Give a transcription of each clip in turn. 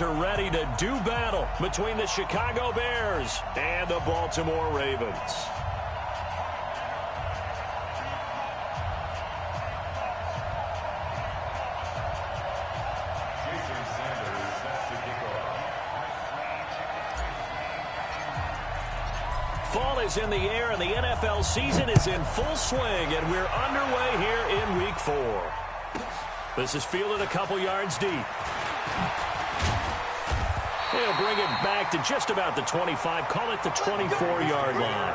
Are ready to do battle between the Chicago Bears and the Baltimore Ravens. Fall is in the air and the NFL season is in full swing, and we're underway here in Week 4. This is fielded a couple yards deep. He'll bring it back to just about the 25, call it the 24-yard line.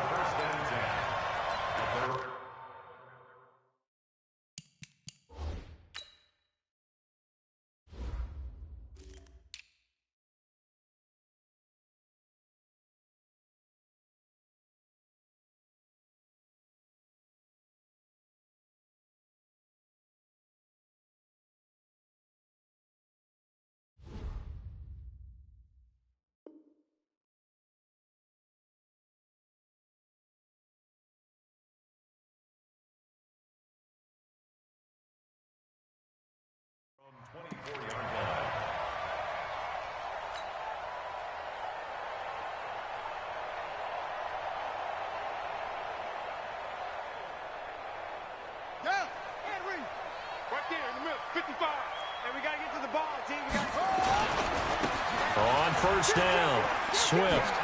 On first down, Swift.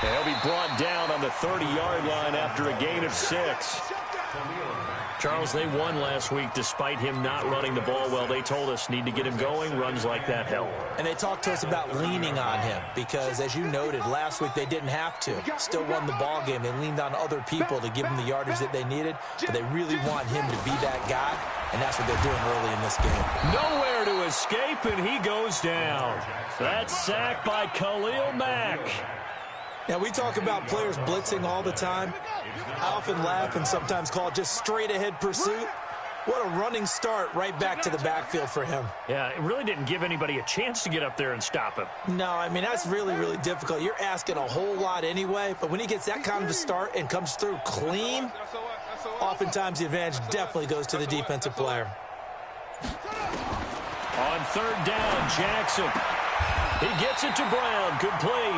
He'll be brought down on the 30-yard line after a gain of 6. Charles, they won last week despite him not running the ball well. They told us need to get him going. Runs like that help. And they talked to us about leaning on him because, as you noted, last week they didn't have to. Still won the ball game. They leaned on other people to give them the yardage that they needed, but they really want him to be that guy, and that's what they're doing early in this game. Nowhere to escape, and he goes down. That's sacked by Khalil Mack. Now, we talk about players blitzing all the time. I often laugh and sometimes call it just straight-ahead pursuit. What a running start right back to the backfield for him. Yeah, it really didn't give anybody a chance to get up there and stop him. No, I mean, that's really, really difficult. You're asking a whole lot anyway, but when he gets that kind of a start and comes through clean, oftentimes the advantage definitely goes to the defensive player. On third down, Jackson. He gets it to Brown. Good play.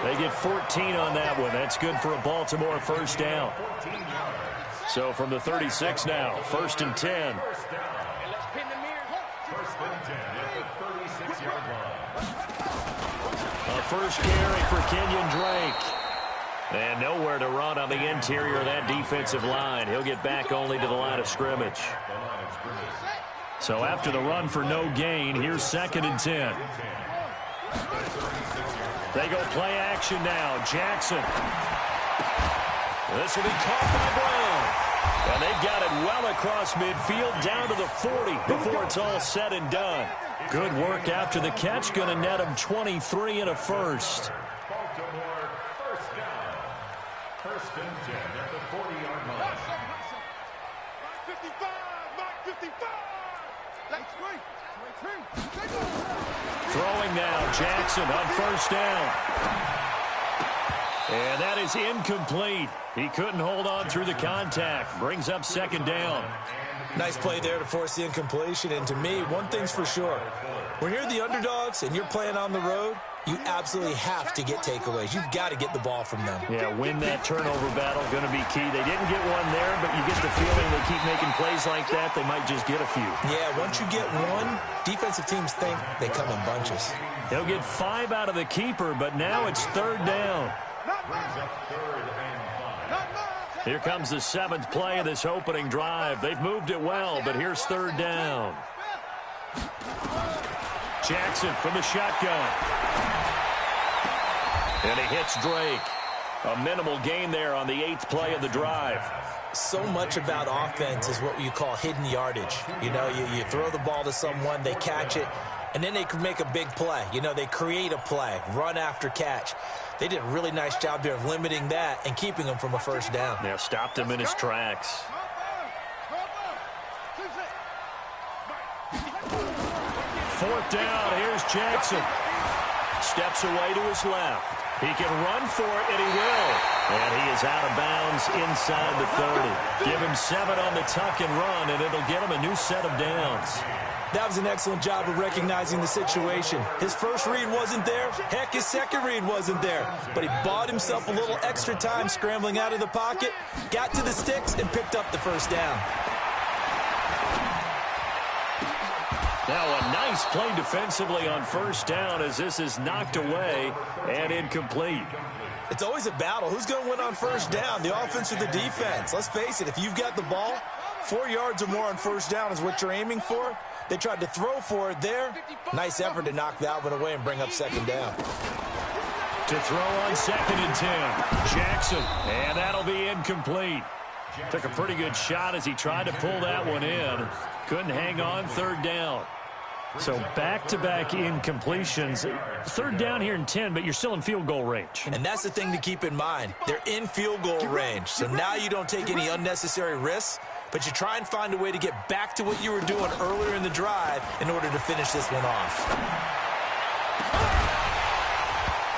They get 14 on that one. That's good for a Baltimore first down. So from the 36 now, 1st and 10. A first carry for Kenyon Drake. And nowhere to run on the interior of that defensive line. He'll get back only to the line of scrimmage. So after the run for no gain, here's 2nd and 10. They go play action now. Jackson. This will be caught by Brown. And they've got it well across midfield down to the 40 before it's all said and done. Good work after the catch. Going to net him 23 and a first. Baltimore first down. 1st and 10 at the 40-yard line. 55, Mark 55. Let's wait. Throwing now, Jackson on first down. And that is incomplete. He couldn't hold on through the contact. Brings up 2nd down. Nice play there to force the incompletion. And to me, one thing's for sure. When you're the underdogs and you're playing on the road, you absolutely have to get takeaways. You've got to get the ball from them. Yeah, win that turnover battle, going to be key. They didn't get one there, but you get the feeling they keep making plays like that, they might just get a few. Yeah, once you get one, defensive teams think they come in bunches. He'll get 5 out of the keeper, but now it's 3rd down. Here comes the 7th play of this opening drive. They've moved it well, but here's 3rd down. Jackson from the shotgun. And he hits Drake. A minimal gain there on the 8th play of the drive. So much about offense is what you call hidden yardage. You know, you throw the ball to someone, they catch it, and then they can make a big play. You know, they create a play, run after catch. They did a really nice job there of limiting that and keeping him from a first down. Yeah, stopped him in his tracks. 4th down, here's Jackson. Steps away to his left. He can run for it, and he will. And he is out of bounds inside the 30. Give him 7 on the tuck and run, and it'll get him a new set of downs. That was an excellent job of recognizing the situation. His first read wasn't there. Heck, his second read wasn't there. But he bought himself a little extra time scrambling out of the pocket, got to the sticks, and picked up the first down. Now a nice play defensively on first down as this is knocked away and incomplete. It's always a battle. Who's going to win on first down, the offense or the defense? Let's face it, if you've got the ball, 4 yards or more on first down is what you're aiming for. They tried to throw for it there. Nice effort to knock that one away and bring up second down. To throw on 2nd and 10. Jackson, and that'll be incomplete. Took a pretty good shot as he tried to pull that one in. Couldn't hang on, 3rd down. So back-to-back incompletions. 3rd down here in 10, but you're still in field goal range. And that's the thing to keep in mind. They're in field goal range. So now you don't take any unnecessary risks, but you try and find a way to get back to what you were doing earlier in the drive in order to finish this one off.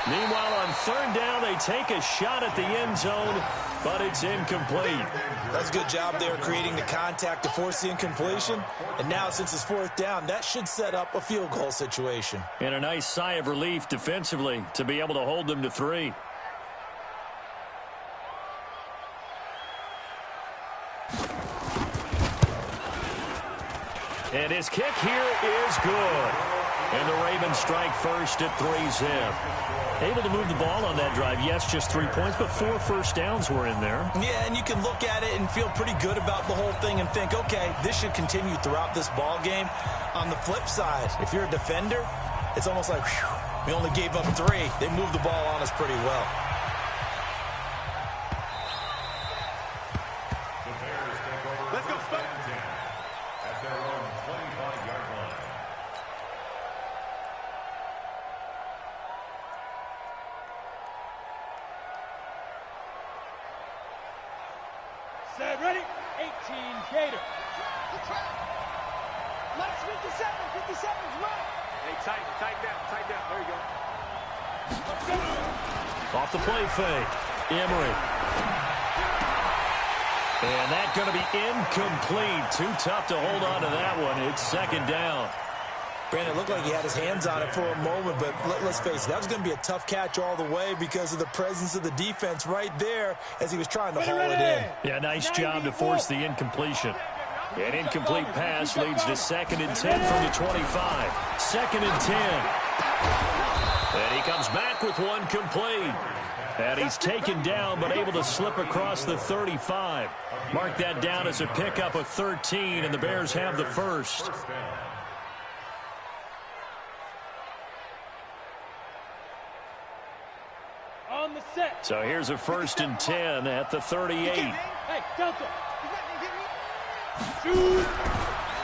Meanwhile, on 3rd down, they take a shot at the end zone, but it's incomplete. That's a good job there creating the contact to force the incompletion. And now, since it's 4th down, that should set up a field goal situation. And a nice sigh of relief defensively to be able to hold them to 3. And his kick here is good. And the Ravens strike first at 3-zip. Able to move the ball on that drive. Yes, just 3 points, but 4 first downs were in there. Yeah, and you can look at it and feel pretty good about the whole thing and think, okay, this should continue throughout this ball game. On the flip side, if you're a defender, it's almost like, whew, we only gave up 3. They moved the ball on us pretty well. Let's go, at their own 25-yard line. Set, ready? 18, Gator. Let's 57, 57's right. Hey, tighten down. There you go. Let's go. Off the play fake. Emery. And that's going to be incomplete. Too tough to hold on to that one. It's 2nd down. Brandon, it looked like he had his hands on it for a moment, but let's face it, that was going to be a tough catch all the way because of the presence of the defense right there as he was trying to haul it in. Yeah, nice job to force the incompletion. An incomplete pass leads to 2nd and 10 from the 25. 2nd and 10. And he comes back with one complete. And he's taken down but able to slip across the 35. Mark that down as a pickup of 13, and the Bears have the first. On the set. So here's a 1st and 10 at the 38. Hey, Delta.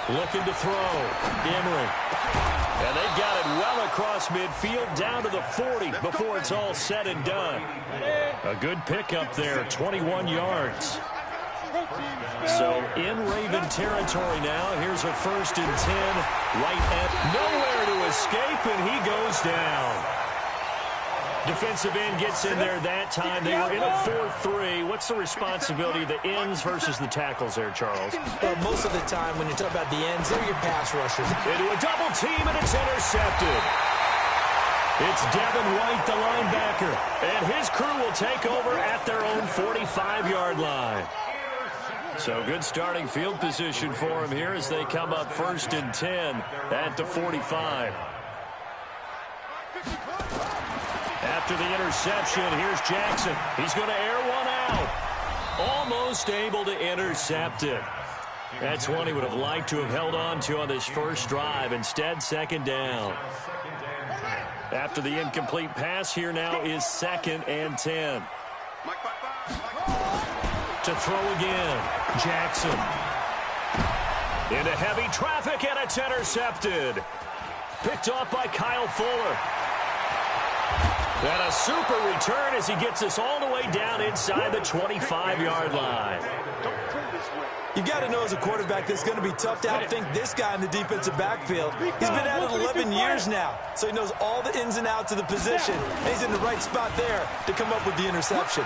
Looking to throw. Emery. And they've got it well across midfield down to the 40 before it's all said and done. A good pickup there, 21 yards. So in Raven territory now. Here's a 1st and 10. Right at nowhere to escape, and he goes down. Defensive end gets in there that time. They were in a 4-3. What's the responsibility of the ends versus the tackles there, Charles? Well, most of the time when you talk about the ends, they're your pass rushers. Into a double team, and it's intercepted. It's Devin White, the linebacker, and his crew will take over at their own 45-yard line. So good starting field position for him here as they come up 1st and 10 at the 45. After the interception, here's Jackson. He's going to air one out. Almost able to intercept it. That's one he would have liked to have held on to on this first drive. Instead, 2nd down. After the incomplete pass, here now is 2nd and 10. To throw again, Jackson. Into heavy traffic, and it's intercepted. Picked off by Kyle Fuller. And a super return as he gets us all the way down inside the 25-yard line. You got to know as a quarterback, it's going to be tough to outthink this guy in the defensive backfield. He's been at it 11 years now, so he knows all the ins and outs of the position. And he's in the right spot there to come up with the interception.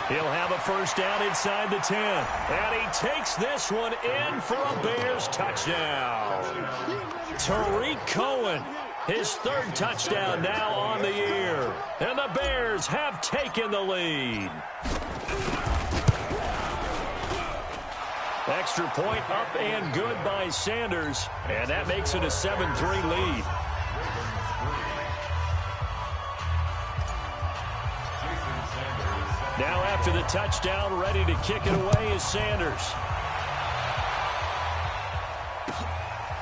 He'll have a first down inside the 10. And he takes this one in for a Bears touchdown. Tariq Cohen, his third touchdown now on the year. And the Bears have taken the lead. Extra point up and good by Sanders. And that makes it a 7-3 lead. Now after the touchdown, ready to kick it away is Sanders.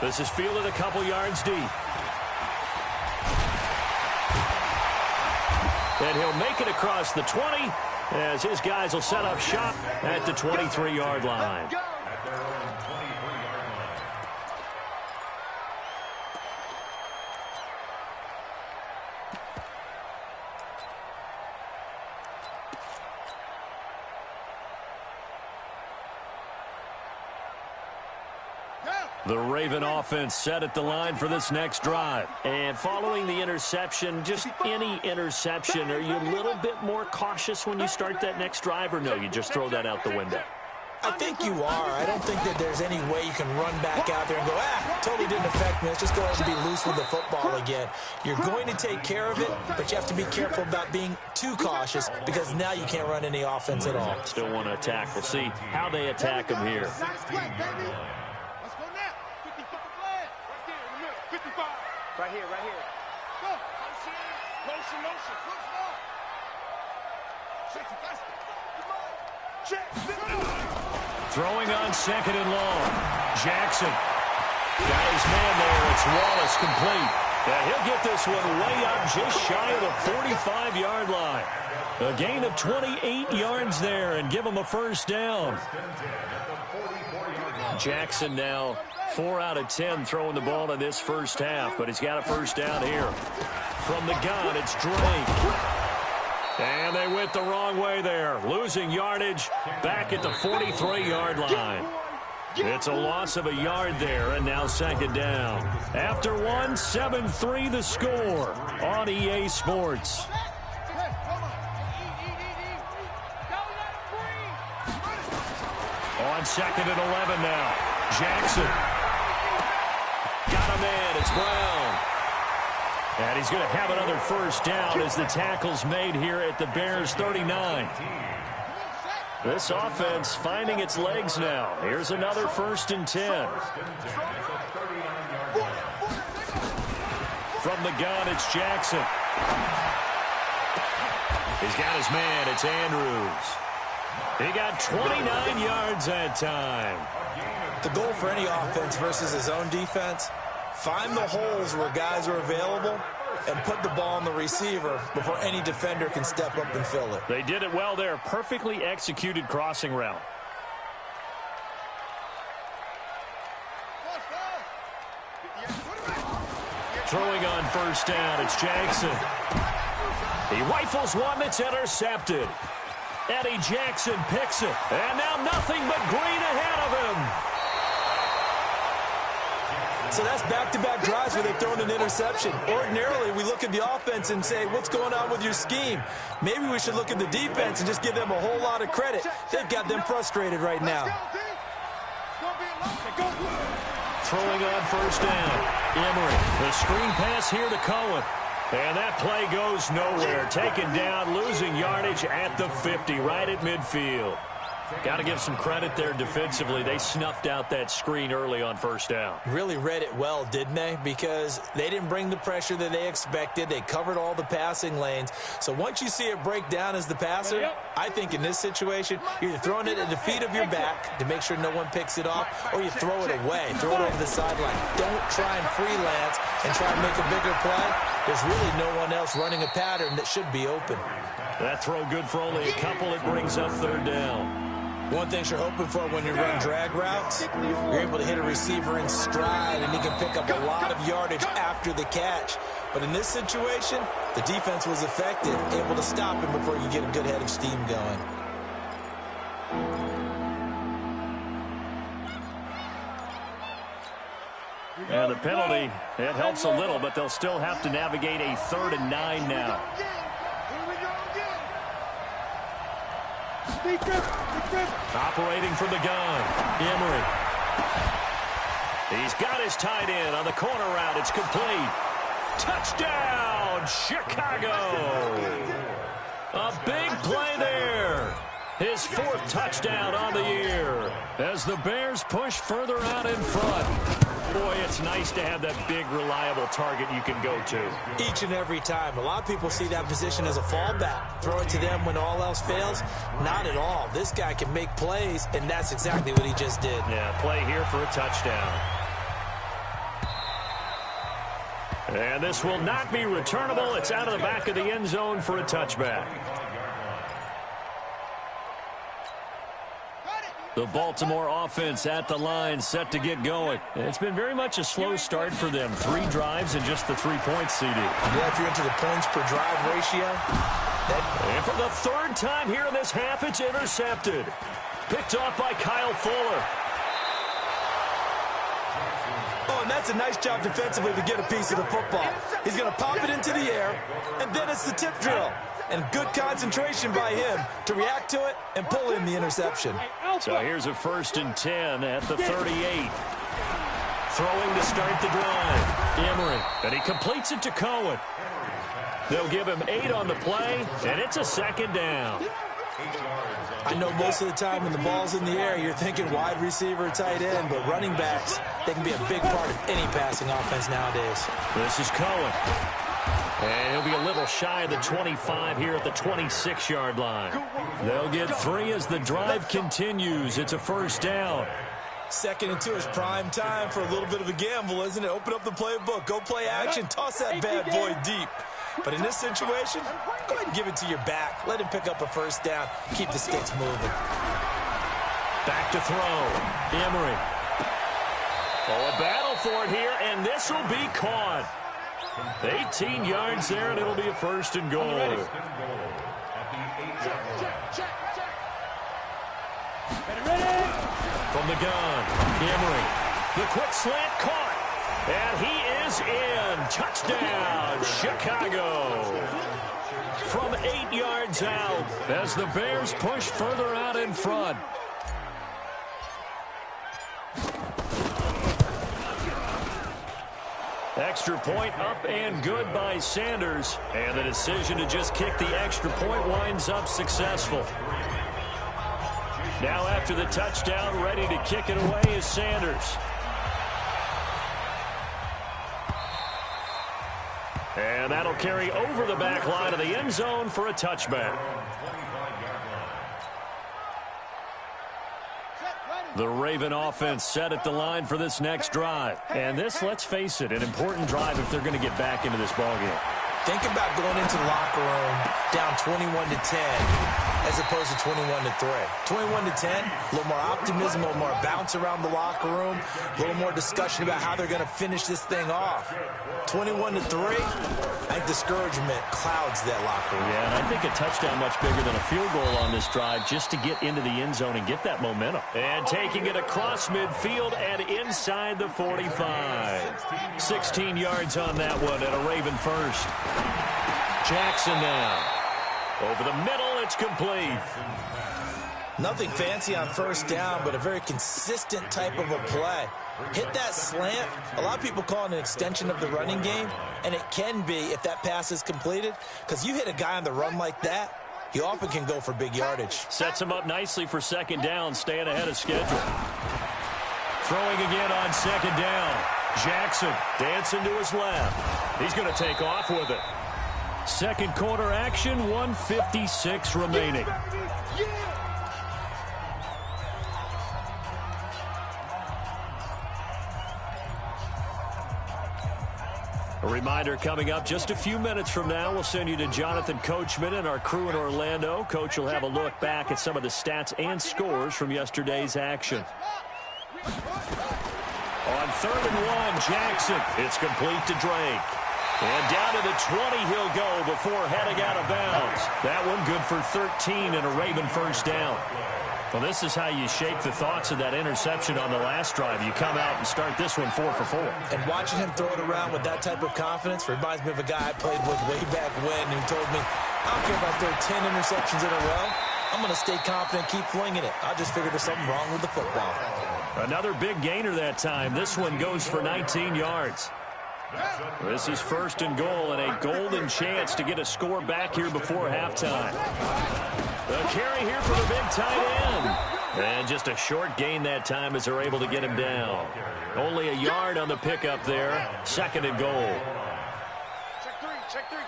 This is fielded a couple yards deep. And he'll make it across the 20 as his guys will set up shop at the 23-yard line. The Raven offense set at the line for this next drive. And following the interception, just any interception, are you a little bit more cautious when you start that next drive, or no, you just throw that out the window? I think you are. I don't think that there's any way you can run back out there and go, totally didn't affect me. Let's just go ahead and be loose with the football again. You're going to take care of it, but you have to be careful about being too cautious because now you can't run any offense at all. Still want to attack. We'll see how they attack him here. Right here, right here. Go. Motion, motion. Throwing on second and long. Jackson got his man there. It's Wallace complete. And he'll get this one way up just shy of the 45-yard line. A gain of 28 yards there and give him a first down. Jackson now 4 out of 10 throwing the ball in this first half, but he's got a first down here. From the gun, it's Drake. And they went the wrong way there, losing yardage back at the 43-yard line. It's a loss of a yard there, and now second down. After one, 7-3 the score on EA Sports. On second and 11 now. Jackson. Got a man. It's Brown. And he's going to have another first down as the tackle's made here at the Bears 39. This offense finding its legs now. Here's another first and 10. From the gun, it's Jackson. He's got his man. It's Andrews. He got 29 yards that time. The goal for any offense versus his own defense, find the holes where guys are available and put the ball on the receiver before any defender can step up and fill it. They did it well there. Perfectly executed crossing route. Throwing on first down, it's Jackson. He rifles one that's intercepted. Eddie Jackson picks it. And now nothing but green ahead of him. So that's back-to-back drives where they've thrown an interception. Ordinarily, we look at the offense and say, what's going on with your scheme? Maybe we should look at the defense and just give them a whole lot of credit. They've got them frustrated right now. Throwing on first down. Emery, the screen pass here to Cohen. And that play goes nowhere. Taken down, losing yardage at the 50, right at midfield. Got to give some credit there defensively. They snuffed out that screen early on first down. Really read it well, didn't they? Because they didn't bring the pressure that they expected. They covered all the passing lanes. So once you see it break down as the passer, I think in this situation, you're either throwing it at the feet of your back to make sure no one picks it off, or you throw it away, throw it over the sideline. Don't try and freelance and try and make a bigger play. There's really no one else running a pattern that should be open. That throw good for only a couple. It brings up third down. One thing you're hoping for when you run drag routes, you're able to hit a receiver in stride, and he can pick up a lot of yardage after the catch. But in this situation, the defense was effective, able to stop him before you get a good head of steam going. And the penalty, it helps a little, but they'll still have to navigate a 3rd and 9 now. Operating from the gun, Emery. He's got his tight end on the corner route. It's complete. Touchdown, Chicago. A big play there. His 4th touchdown on the year as the Bears push further out in front. Boy, it's nice to have that big, reliable target you can go to. Each and every time. A lot of people see that position as a fallback. Throw it to them when all else fails. Not at all. This guy can make plays, and that's exactly what he just did. Yeah, play here for a touchdown. And this will not be returnable. It's out of the back of the end zone for a touchback. The Baltimore offense at the line, set to get going. It's been very much a slow start for them. 3 drives and just the 3 points, CD. Yeah, if you're into the points per drive ratio. And for the 3rd time here in this half, it's intercepted. Picked off by Kyle Fuller. Oh, and that's a nice job defensively to get a piece of the football. He's going to pop it into the air, and then it's the tip drill. And good concentration by him to react to it and pull in the interception. So here's a 1st and 10 at the 38. Throwing to start the drive. Emery, and he completes it to Cohen. They'll give him 8 on the play, and it's a 2nd down. I know most of the time when the ball's in the air, you're thinking wide receiver, tight end, but running backs, they can be a big part of any passing offense nowadays. This is Cohen. And he'll be a little shy of the 25 here at the 26-yard line. They'll get 3 as the drive continues. It's a 1st down. 2nd and 2 is prime time for a little bit of a gamble, isn't it? Open up the playbook, go play action, toss that bad boy deep. But in this situation, go ahead and give it to your back. Let him pick up a 1st down. Keep the sticks moving. Back to throw. Emery. Oh, a battle for it here, and this will be caught. 18 yards there, and it'll be a 1st and goal. From the gun, Emery. The quick slant caught. And he is in. Touchdown, Chicago. From 8 yards out as the Bears push further out in front. Extra point up and good by Sanders. And the decision to just kick the extra point winds up successful. Now after the touchdown, ready to kick it away is Sanders. And that'll carry over the back line of the end zone for a touchback. The Raven offense set at the line for this next drive. And this, let's face it, an important drive if they're going to get back into this ballgame. Think about going into the locker room down 21-10 as opposed to 21-3. 21-10, a little more optimism, a little more bounce around the locker room, a little more discussion about how they're going to finish this thing off. 21-3, I think discouragement clouds that locker room. Yeah, and I think a touchdown much bigger than a field goal on this drive just to get into the end zone and get that momentum. And taking it across midfield and inside the 45. 16 yards on that one and a Raven 1st. Jackson now. Over the middle, it's complete. Nothing fancy on 1st down, but a very consistent type of a play. Hit that slant. A lot of people call it an extension of the running game, and it can be if that pass is completed, because you hit a guy on the run like that, he often can go for big yardage. Sets him up nicely for 2nd down, staying ahead of schedule. Throwing again on 2nd down. Jackson dancing to his left. He's going to take off with it. 2nd quarter action, 1:56 remaining. A reminder coming up just a few minutes from now, we'll send you to Jonathan Coachman and our crew in Orlando. Coach will have a look back at some of the stats and scores from yesterday's action. On 3rd and 1, Jackson. It's complete to Drake. And down to the 20 he'll go before heading out of bounds. That one good for 13 and a Raven 1st down. Well, this is how you shape the thoughts of that interception on the last drive. You come out and start this one 4 for 4. And watching him throw it around with that type of confidence reminds me of a guy I played with way back when who told me, I don't care if I throw 10 interceptions in a row. I'm going to stay confident, keep flinging it. I just figured there's something wrong with the football. Another big gainer that time. This one goes for 19 yards. This is 1st and goal and a golden chance to get a score back here before halftime. The carry here for the big tight end. And just a short gain that time as they're able to get him down. Only a yard on the pickup there. 2nd and goal. Check three.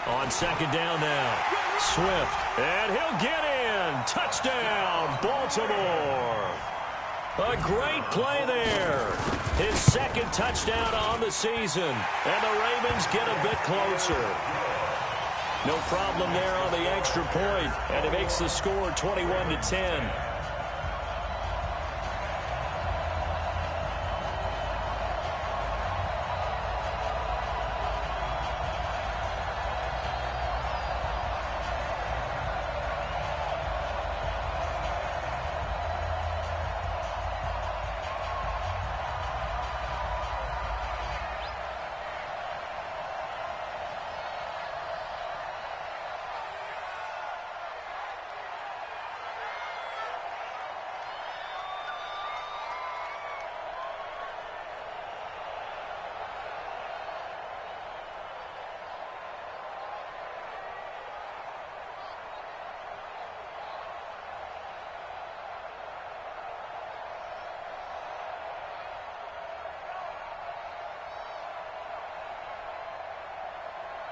On 2nd down now. Swift. And he'll get in. Touchdown, Baltimore. A great play there. His 2nd touchdown on the season. And the Ravens get a bit closer. No problem there on the extra point. And it makes the score 21-10.